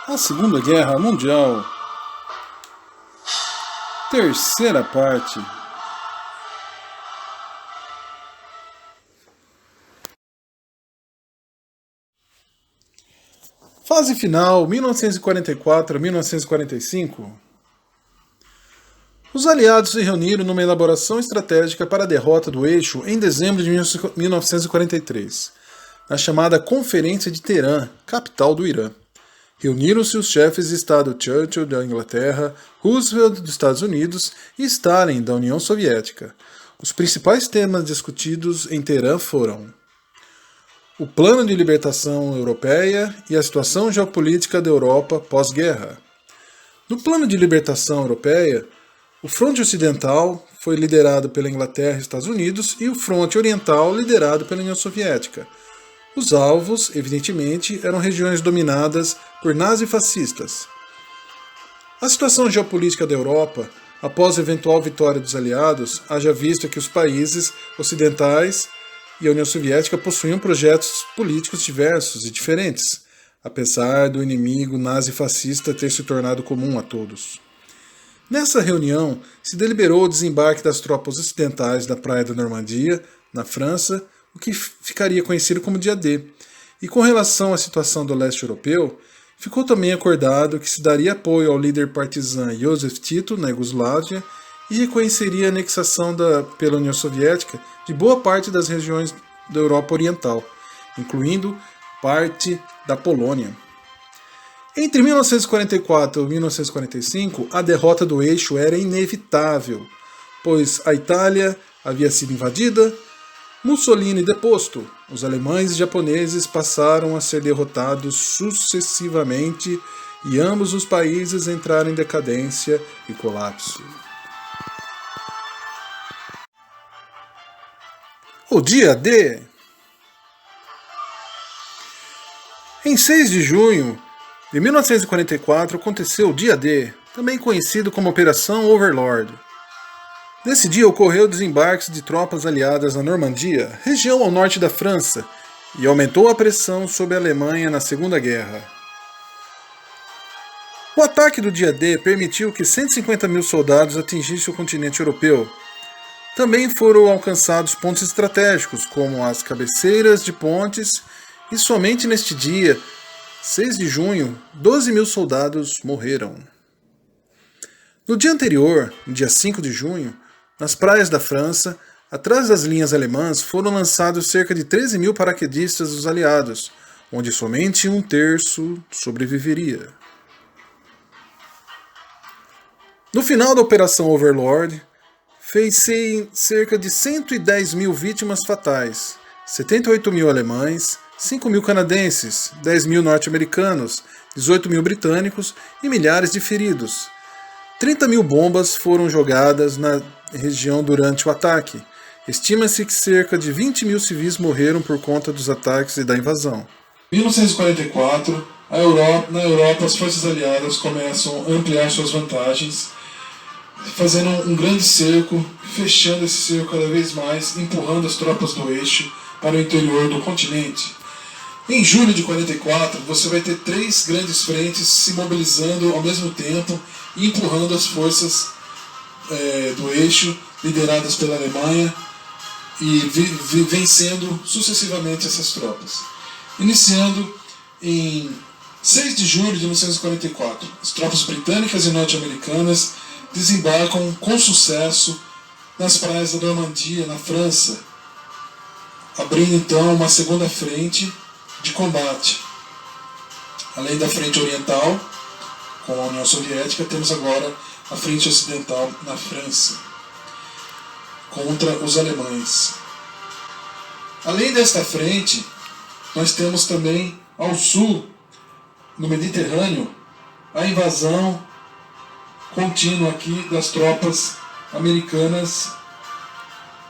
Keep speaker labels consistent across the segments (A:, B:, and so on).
A: A Segunda Guerra Mundial. Terceira parte. Fase final, 1944 a 1945. Os aliados se reuniram numa elaboração estratégica para a derrota do eixo em dezembro de 1943, na chamada Conferência de Teherã, capital do Irã. Reuniram-se os chefes de Estado Churchill da Inglaterra, Roosevelt dos Estados Unidos e Stalin da União Soviética. Os principais temas discutidos em Teherã foram o plano de libertação europeia e a situação geopolítica da Europa pós-guerra. No plano de libertação europeia, o fronte ocidental foi liderado pela Inglaterra e Estados Unidos e o fronte oriental liderado pela União Soviética. Os alvos, evidentemente, eram regiões dominadas por nazifascistas. A situação geopolítica da Europa, após a eventual vitória dos aliados, haja visto que os países ocidentais e a União Soviética possuíam projetos políticos diversos e diferentes, apesar do inimigo nazifascista ter se tornado comum a todos. Nessa reunião, se deliberou o desembarque das tropas ocidentais da Praia da Normandia, na França, o que ficaria conhecido como Dia D. E com relação à situação do leste europeu, ficou também acordado que se daria apoio ao líder partizan Joseph Tito na Iugoslávia e reconheceria a anexação pela União Soviética de boa parte das regiões da Europa Oriental, incluindo parte da Polônia. Entre 1944 e 1945, a derrota do eixo era inevitável, pois a Itália havia sido invadida, Mussolini deposto, os alemães e japoneses passaram a ser derrotados sucessivamente e ambos os países entraram em decadência e colapso. O Dia D. Em 6 de junho de 1944 aconteceu o Dia D, também conhecido como Operação Overlord. Nesse dia ocorreu o desembarque de tropas aliadas na Normandia, região ao norte da França, e aumentou a pressão sobre a Alemanha na Segunda Guerra. O ataque do Dia D permitiu que 150 mil soldados atingissem o continente europeu. Também foram alcançados pontos estratégicos, como as cabeceiras de pontes, e somente neste dia, 6 de junho, 12 mil soldados morreram. No dia anterior, no dia 5 de junho, nas praias da França, atrás das linhas alemãs, foram lançados cerca de 13 mil paraquedistas dos aliados, onde somente um terço sobreviveria. No final da Operação Overlord, fez-se cerca de 110 mil vítimas fatais, 78 mil alemães, 5 mil canadenses, 10 mil norte-americanos, 18 mil britânicos e milhares de feridos. 30 mil bombas foram jogadas na região durante o ataque. Estima-se que cerca de 20 mil civis morreram por conta dos ataques e da invasão. Em 1944, na Europa, as forças aliadas começam a ampliar suas vantagens, fazendo um grande cerco, fechando esse cerco cada vez mais, empurrando as tropas do eixo para o interior do continente. Em julho de 1944, você vai ter 3 grandes frentes se mobilizando ao mesmo tempo e empurrando as forças do eixo, lideradas pela Alemanha, e vencendo sucessivamente essas tropas. Iniciando em 6 de julho de 1944, as tropas britânicas e norte-americanas desembarcam com sucesso nas praias da Normandia, na França, abrindo então uma segunda frente de combate. Além da frente oriental, com a União Soviética, temos agora a frente ocidental na França, contra os alemães. Além desta frente, nós temos também ao sul, no Mediterrâneo, a invasão contínua aqui das tropas americanas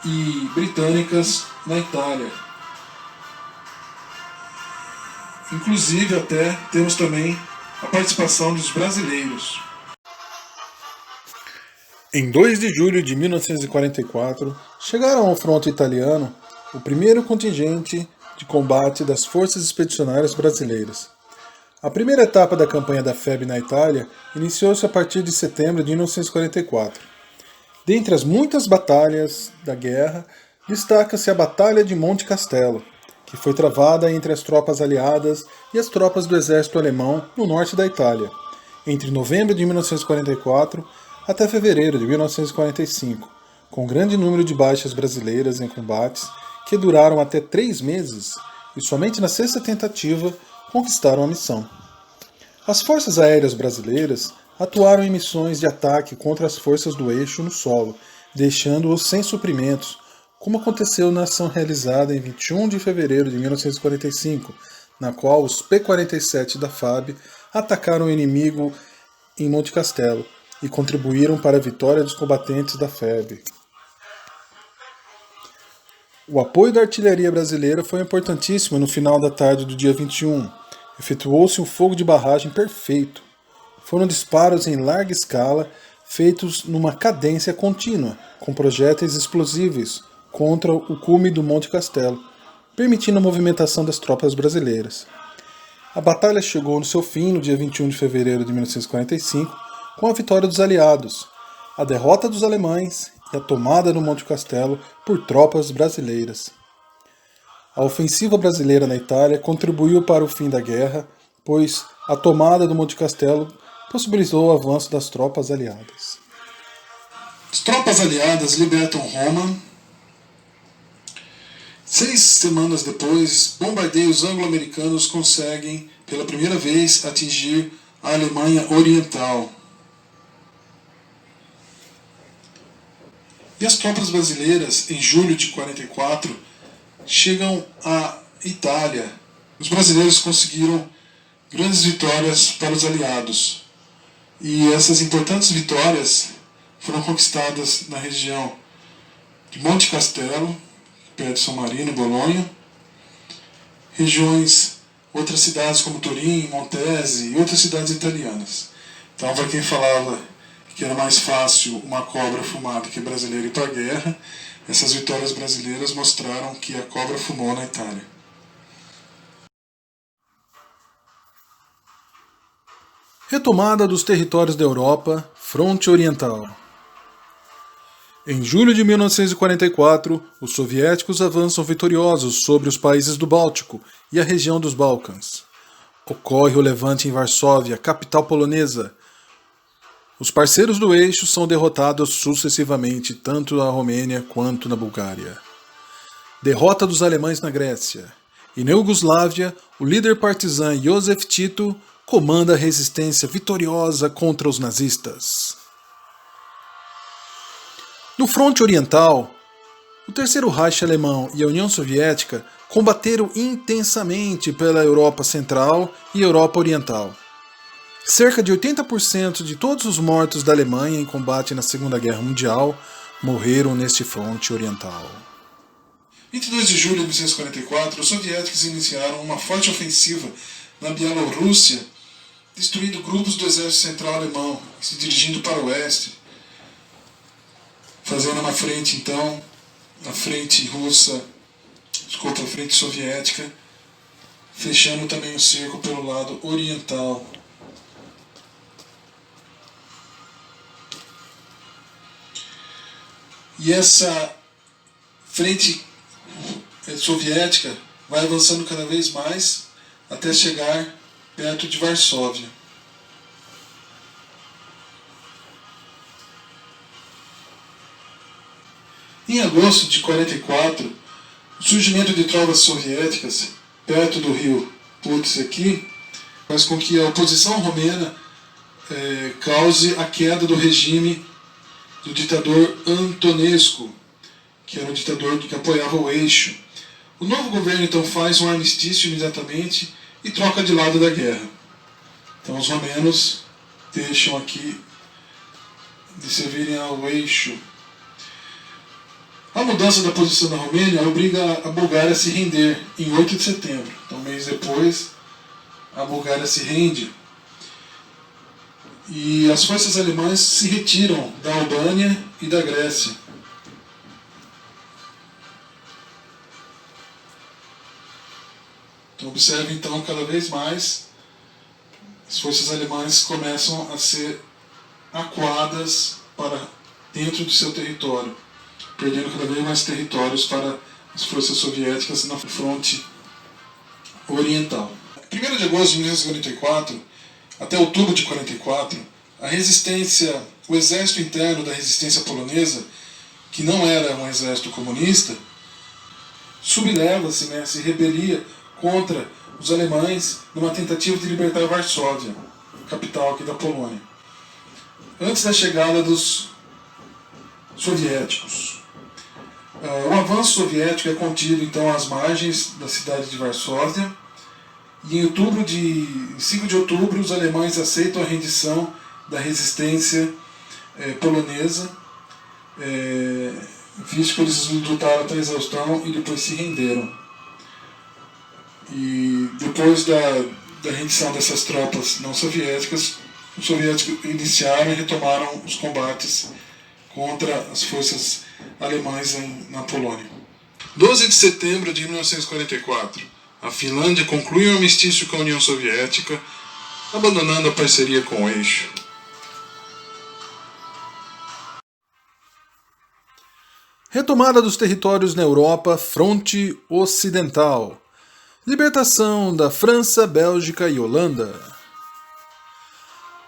A: e britânicas na Itália. Inclusive até temos também a participação dos brasileiros. Em 2 de julho de 1944, chegaram ao fronte italiano o primeiro contingente de combate das Forças Expedicionárias Brasileiras. A primeira etapa da campanha da FEB na Itália iniciou-se a partir de setembro de 1944. Dentre as muitas batalhas da guerra, destaca-se a Batalha de Monte Castello, que foi travada entre as tropas aliadas e as tropas do exército alemão no norte da Itália, entre novembro de 1944 até fevereiro de 1945, com grande número de baixas brasileiras em combates que duraram até 3 meses e somente na sexta tentativa conquistaram a missão. As forças aéreas brasileiras atuaram em missões de ataque contra as forças do eixo no solo, deixando-os sem suprimentos, como aconteceu na ação realizada em 21 de fevereiro de 1945, na qual os P-47 da FAB atacaram o inimigo em Monte Castello e contribuíram para a vitória dos combatentes da FEB. O apoio da artilharia brasileira foi importantíssimo no final da tarde do dia 21. Efetuou-se um fogo de barragem perfeito. Foram disparos em larga escala, feitos numa cadência contínua, com projéteis explosíveis contra o cume do Monte Castello, permitindo a movimentação das tropas brasileiras. A batalha chegou no seu fim no dia 21 de fevereiro de 1945, com a vitória dos aliados, a derrota dos alemães e a tomada do Monte Castello por tropas brasileiras. A ofensiva brasileira na Itália contribuiu para o fim da guerra, pois a tomada do Monte Castello possibilitou o avanço das tropas aliadas. As tropas aliadas libertam Roma. 6 semanas depois, bombardeios anglo-americanos conseguem, pela primeira vez, atingir a Alemanha Oriental. E as tropas brasileiras, em julho de 44, chegam à Itália. Os brasileiros conseguiram grandes vitórias para os aliados. E essas importantes vitórias foram conquistadas na região de Monte Castello, perto de São Marino, Bolonha, regiões, outras cidades como Turim, Montese e outras cidades italianas. Então, para quem falava que era mais fácil uma cobra fumar do que brasileiro ir para a guerra, essas vitórias brasileiras mostraram que a cobra fumou na Itália. Retomada dos territórios da Europa, fronte oriental. Em julho de 1944, os soviéticos avançam vitoriosos sobre os países do Báltico e a região dos Balcãs. Ocorre o levante em Varsóvia, capital polonesa. Os parceiros do eixo são derrotados sucessivamente tanto na Romênia quanto na Bulgária. Derrota dos alemães na Grécia. E na Iugoslávia, o líder partizan Josef Tito comanda a resistência vitoriosa contra os nazistas. No fronte oriental, o Terceiro Reich alemão e a União Soviética combateram intensamente pela Europa Central e Europa Oriental. Cerca de 80% de todos os mortos da Alemanha em combate na Segunda Guerra Mundial morreram neste fronte oriental. 22 de julho de 1944, os soviéticos iniciaram uma forte ofensiva na Bielorrússia, destruindo grupos do exército central alemão e se dirigindo para o oeste, fazendo uma frente, então, a frente russa contra a frente soviética, fechando também o cerco pelo lado oriental. E essa frente soviética vai avançando cada vez mais até chegar perto de Varsóvia. Em agosto de 44, o surgimento de tropas soviéticas perto do rio Putz aqui faz com que a oposição romena cause a queda do regime do ditador Antonescu, que era um ditador que apoiava o eixo. O novo governo então faz um armistício imediatamente e troca de lado da guerra. Então os romenos deixam aqui de servirem ao eixo. A mudança da posição da Romênia obriga a Bulgária a se render em 8 de setembro. Então, um mês depois, a Bulgária se rende. E as forças alemãs se retiram da Albânia e da Grécia. Então, observe então cada vez mais as forças alemãs começam a ser acuadas para dentro do seu território, perdendo cada vez mais territórios para as forças soviéticas na fronte oriental. 1º de agosto de 1944 até outubro de 1944, a resistência, o exército interno da resistência polonesa, que não era um exército comunista, subleva-se, se rebelia contra os alemães numa tentativa de libertar Varsóvia, capital aqui da Polônia, antes da chegada dos soviéticos. O avanço soviético é contido então às margens da cidade de Varsóvia, e em 5 de outubro os alemães aceitam a rendição da resistência polonesa, visto que eles lutaram até a exaustão e depois se renderam. E depois da rendição dessas tropas não soviéticas, os soviéticos iniciaram e retomaram os combates contra as forças alemãs na Polônia. 12 de setembro de 1944, a Finlândia conclui um armistício com a União Soviética, abandonando a parceria com o Eixo. Retomada dos territórios na Europa, fronte ocidental. Libertação da França, Bélgica e Holanda.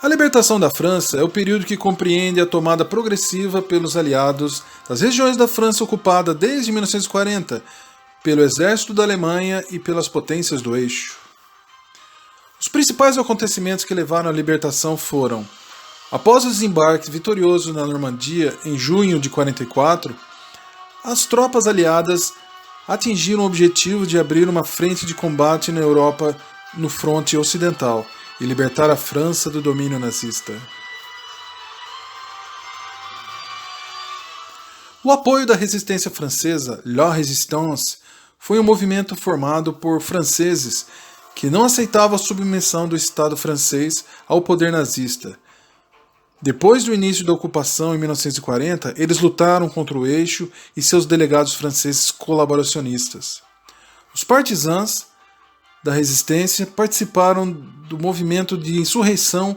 A: A libertação da França é o período que compreende a tomada progressiva pelos aliados das regiões da França ocupada desde 1940, pelo exército da Alemanha e pelas potências do Eixo. Os principais acontecimentos que levaram à libertação foram: após o desembarque vitorioso na Normandia em junho de 1944, as tropas aliadas atingiram o objetivo de abrir uma frente de combate na Europa no fronte ocidental e libertar a França do domínio nazista. O apoio da resistência francesa, La Résistance, foi um movimento formado por franceses que não aceitavam a submissão do Estado francês ao poder nazista. Depois do início da ocupação em 1940, eles lutaram contra o Eixo e seus delegados franceses colaboracionistas. Os partisans da resistência participaram do movimento de insurreição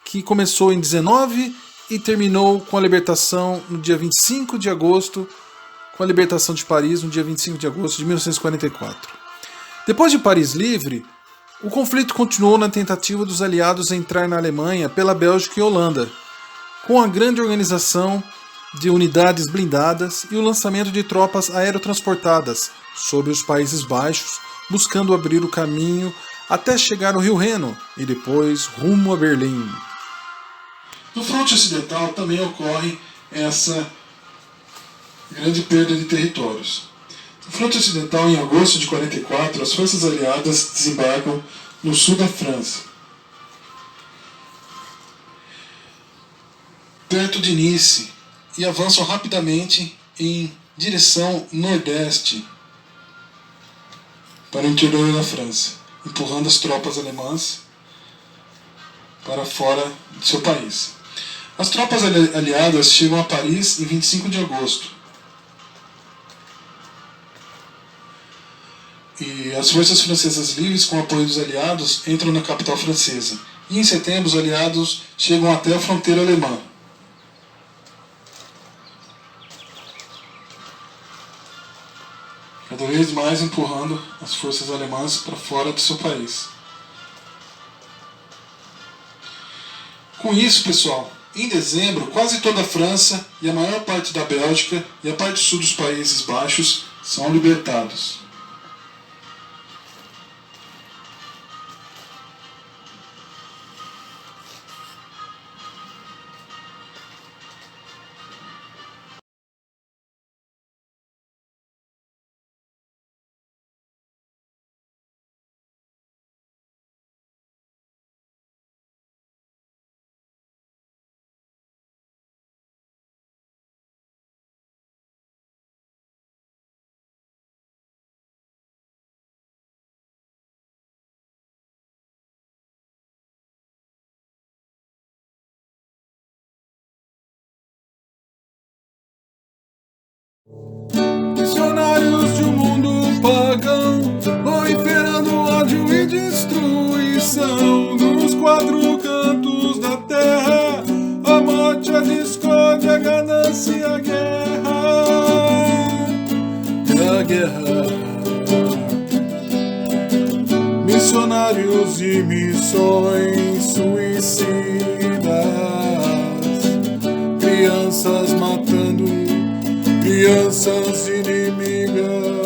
A: que começou em 19 e terminou com a libertação no dia 25 de agosto, com a libertação de Paris no dia 25 de agosto de 1944. Depois de Paris livre, o conflito continuou na tentativa dos aliados em entrar na Alemanha pela Bélgica e Holanda, com a grande organização de unidades blindadas e o lançamento de tropas aerotransportadas sobre os Países Baixos, buscando abrir o caminho até chegar no Rio Reno e depois rumo a Berlim. No fronte ocidental também ocorre essa grande perda de territórios. No fronte ocidental, em agosto de 1944, as forças aliadas desembarcam no sul da França, perto de Nice, e avançam rapidamente em direção nordeste para o interior da França, empurrando as tropas alemãs para fora do seu país. As tropas aliadas chegam a Paris em 25 de agosto. E as forças francesas livres, com o apoio dos aliados, entram na capital francesa. E em setembro, os aliados chegam até a fronteira alemã. Cada vez mais empurrando as forças alemãs para fora do seu país. Com isso, pessoal, em dezembro, quase toda a França e a maior parte da Bélgica e a parte sul dos Países Baixos são libertados. Missionários de um mundo pagão, proliferando ódio e destruição dos quadros guerra, missionários e missões suicidas, crianças matando crianças inimigas.